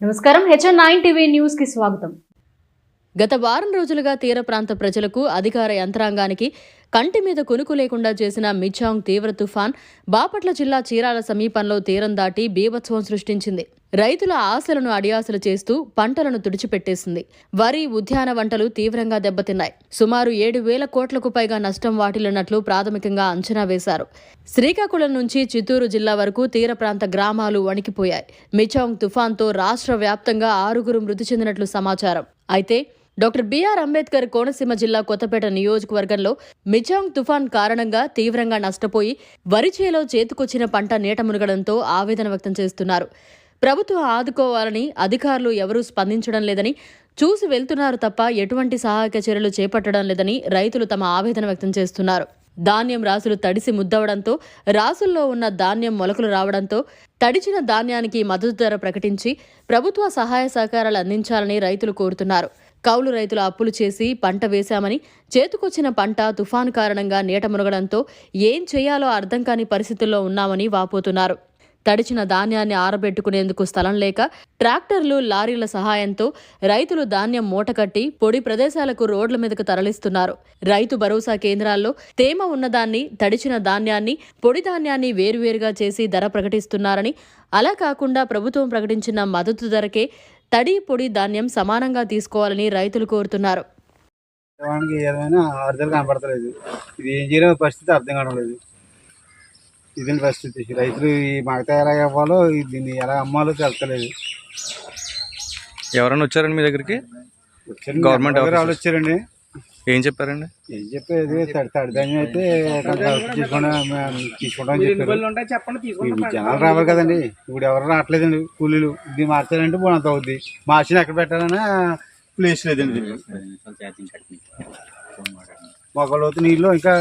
నమస్కారం, HN9 TV news కి స్వాగతం. గత వారం రోజులుగా తీర ప్రాంత ప్రజలకు, అధికార యంత్రాంగానికి కంటి మీద కునుకు లేకుండా చేసిన మిచాంగ్ తీవ్ర తుఫాన్ బాపట్ల జిల్లా చీరాల సమీపంలో తీరం దాటి బీభత్సం సృష్టించింది. రైతుల ఆశలను అడియాసలు చేస్తూ పంటలను తుడిచిపెట్టేసింది. వరి, ఉద్యాన పంటలు తీవ్రంగా దెబ్బతిన్నాయి. సుమారు 7,000 కోట్లకు పైగా నష్టం వాటిల్లినట్లు ప్రాథమికంగా అంచనా వేశారు. శ్రీకాకుళం నుంచి చిత్తూరు జిల్లా వరకు తీర ప్రాంత గ్రామాలు వణికిపోయాయి. మిచాంగ్ తుఫాన్తో రాష్ట్ర వ్యాప్తంగా 6 మృతి చెందినట్లు సమాచారం. అయితే డాక్టర్ బిఆర్ అంబేద్కర్ కోనసీమ జిల్లా కొత్తపేట నియోజకవర్గంలో మిచాంగ్ తుఫాన్ కారణంగా తీవ్రంగా నష్టపోయి వరి చేలో చేతికొచ్చిన పంట నీట మునగడంతో ఆవేదన వ్యక్తం చేస్తున్నారు. ప్రభుత్వం ఆదుకోవాలని అధికారులు ఎవరూ స్పందించడం లేదని, చూసి వెళ్తున్నారు తప్ప ఎటువంటి సహాయక చర్యలు చేపట్టడం లేదని రైతులు తమ ఆవేదన వ్యక్తం చేస్తున్నారు. ధాన్యం రాసులు తడిసి ముద్దవడంతో, రాసుల్లో ఉన్న ధాన్యం మొలకలు రావడంతో తడిచిన ధాన్యానికి మద్దతు ధర ప్రకటించి ప్రభుత్వ సహాయ సహకారాలు అందించాలని రైతులు కోరుతున్నారు. కౌలు రైతులు అప్పులు చేసి పంట వేశామని చేతుకొచ్చిన పంట తుఫాను కారణంగా నీట మునగడంతో ఏం చేయాలో అర్థం కాని పరిస్థితుల్లో ఉన్నామని వాపోతున్నారు. తడిచిన ధాన్యాన్ని ఆరబెట్టుకునేందుకు స్థలం లేక ట్రాక్టర్లు, లారీల సహాయంతో రైతులు ధాన్యం మూటకట్టి పొడి ప్రదేశాలకు రోడ్ల మీదకు తరలిస్తున్నారు. రైతు భరోసా కేంద్రాల్లో తేమ ఉన్నదాన్ని, తడిచిన ధాన్యాన్ని, పొడి ధాన్యాన్ని వేరువేరుగా చేసి ధర ప్రకటిస్తున్నారని, అలా కాకుండా ప్రభుత్వం ప్రకటించిన మద్దతు ధరకే తడి, పొడి ధాన్యం సమానంగా తీసుకోవాలని రైతులు కోరుతున్నారు. కనపడతలేదు. ఇది ఏం చేయడం పరిస్థితి అర్థం కావడం లేదు. ఇదేంటి పరిస్థితి? రైతులు ఈ మగత ఎలా ఇవ్వాలో, దీన్ని ఎలా అమ్మాలో తెలుస్తలేదు. ఎవరైనా వచ్చారండి మీ దగ్గరికి? గవర్నమెంట్ వాళ్ళు వచ్చారండి. ఏం చెప్పారండి? ఏం చెప్పేది, తడిధాన్యం అయితే తీసుకుంటామని చెప్పారు. జనాలు రావాలి కదండి. ఇప్పుడు ఎవరు రావట్లేదండి. కూలీలు ఇది మార్చారంటే పోనంత అవుద్ది. మార్చిన ఎక్కడ పెట్టాలన్నా ప్లేస్ లేదండి. మొక్కలోతు నీళ్ళు ఇంకా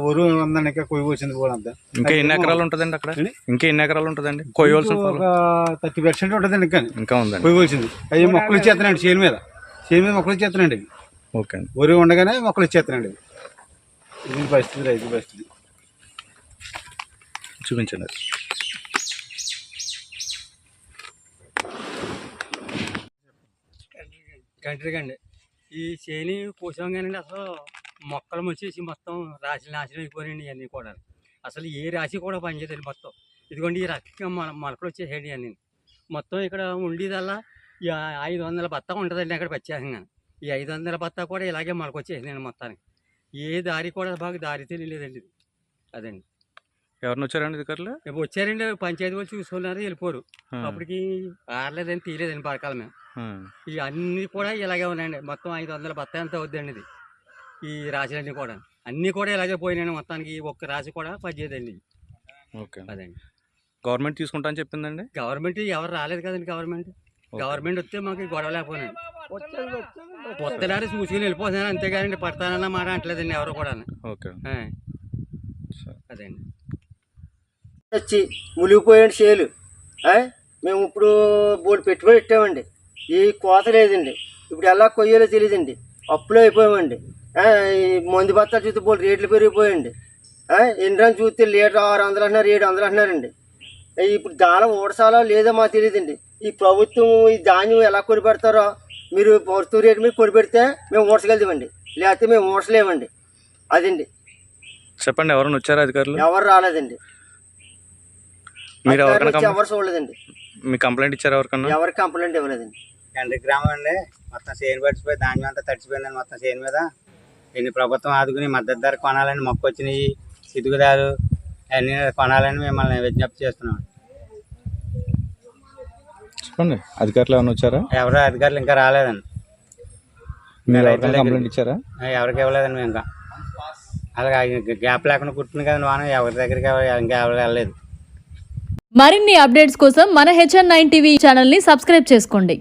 ఊరు ఉందండి. ఇంకా కొయ్యి వచ్చింది పోలంతా. ఇంకా ఎన్ని ఎకరాలు ఉంటుందండి అక్కడ? ఇంకా ఎన్ని ఎకరాలు ఉంటుందండి కొయ్యవలసిన? ఒక 30% ఉంటుందండి. ఇంకా ఉందండి. కొయ్యి వచ్చింది. అవి మొక్కలు ఇచ్చేస్తానండి. చేను మీద మొక్కలు ఇచ్చేస్తానండి. అవి ఓకే అండి. ఊరి ఉండగానే మొక్కలు ఇచ్చేస్తానండి. ఇది పరిస్థితి, రైతు పరిస్థితి. చూపించండి. కంట్రీకి అండి ఈ చేని కోసాం కానీ అసలు మొక్కలు వచ్చేసి మొత్తం రాశి నాశనం అయిపోయినాయండి. ఇవన్నీ కూడా అసలు ఏ రాశి కూడా పనిచేయదండి. మొత్తం ఇదిగోండి ఈ రకంగా మొలకలు వచ్చేసేయండి. అన్నీ మొత్తం ఇక్కడ ఉండేదల్లా ఈ 500 బత్తా ఉంటుందండి అక్కడ ప్రత్యేకంగా. ఈ 500 బత్తా కూడా ఇలాగే మొలకొచ్చేసిందండి మొత్తానికి. ఏ దారి కూడా బాగా దారి తెలియలేదండి. ఇది అదండి. ఎవరిని వచ్చారండి అధికారులు? వచ్చారండి, పంచాయతీ వాళ్ళు చూసుకున్నారు, వెళ్ళిపోరు. అప్పటికి ఆరలేదని తీయలేదండి పరకాల మేము. ఈ అన్నీ కూడా ఇలాగే ఉన్నాయండి. మొత్తం 500 బత్తా ఎంత అవుద్దండి ఇది. ఈ రాశులన్నీ కూడా అన్నీ కూడా ఇలాగే పోయినాయండి. మొత్తానికి ఒక్క రాశి కూడా పనిచేయదండి. ఓకే అదండి. గవర్నమెంట్ తీసుకుంటా అని చెప్పిందండి. గవర్నమెంట్ ఎవరు రాలేదు కదండి. గవర్నమెంట్ వస్తే మాకు గొడవ లేకపోయినాయి. కొత్తదారి చూసుకుని వెళ్ళిపోతున్నాను అంతేగాని పడతానన్న మాట అంటలేదండి ఎవరు కూడా. ఓకే అదండి. వచ్చి మునిగిపోయాడు చేలు. మేము ఇప్పుడు బోర్డు పెట్టుబడి పెట్టామండి. ఈ కోత లేదండి. ఇప్పుడు ఎలా కొయ్యాలో తెలియదండి. అప్పులో అయిపోయామండి. ఈ మందు బత్తాలు చూస్తే బోర్డు రేట్లు పెరిగిపోయండి. ఎండ్రాన్ని చూస్తే లీటర్ 600 అంటున్నారు, 700 అంటున్నారండి. ఇప్పుడు దానం ఊడసాలో లేదో మాకు తెలియదండి. ఈ ప్రభుత్వం ఈ ధాన్యం ఎలా కొనిపెడతారో మీరు వస్తువు రేటు మీద కొనిపెడితే మేము ఊడ్చగలుగుతామండి. లేకపోతే మేము ఊడ్చలేమండి. అదండి. చెప్పండి, ఎవరైనా వచ్చారా అధికారులు? ఎవరు రాలేదండి. మీరు ఎవరు చూడలేదండి. మీ కంప్లైంట్ ఇచ్చారు? ఎవరికి కంప్లైంట్ ఇవ్వలేదండి. కండ్రి గ్రామం అండి. మొత్తం చేను పడిచిపోయి ధాన్యం అంతా తడిచిపోయిందండి. మొత్తం చేను మీద ఎన్ని ప్రభుత్వం ఆదుకుని మద్దతు ధర కొనాలని, మొక్క వచ్చినాయి సితుకుదారు అన్నీ కొనాలని మిమ్మల్ని విజ్ఞప్తి చేస్తున్నాం. చెప్పండి, అధికారులు ఏమైనా వచ్చారా? ఎవరు అధికారులు ఇంకా రాలేదండి. కంప్లైంట్ ఇచ్చారా? ఎవరికి ఇవ్వలేదండి. మేము ఇంకా అలాగే గ్యాప్ లేకుండా కుట్టింది కదండి వాన. ఎవరి దగ్గరికి ఇంకా ఎవరు వెళ్ళలేదు. మరిన్ని అప్డేట్స్ కోసం మన HN9 టీవీ ఛానల్ని సబ్స్క్రైబ్ చేసుకోండి.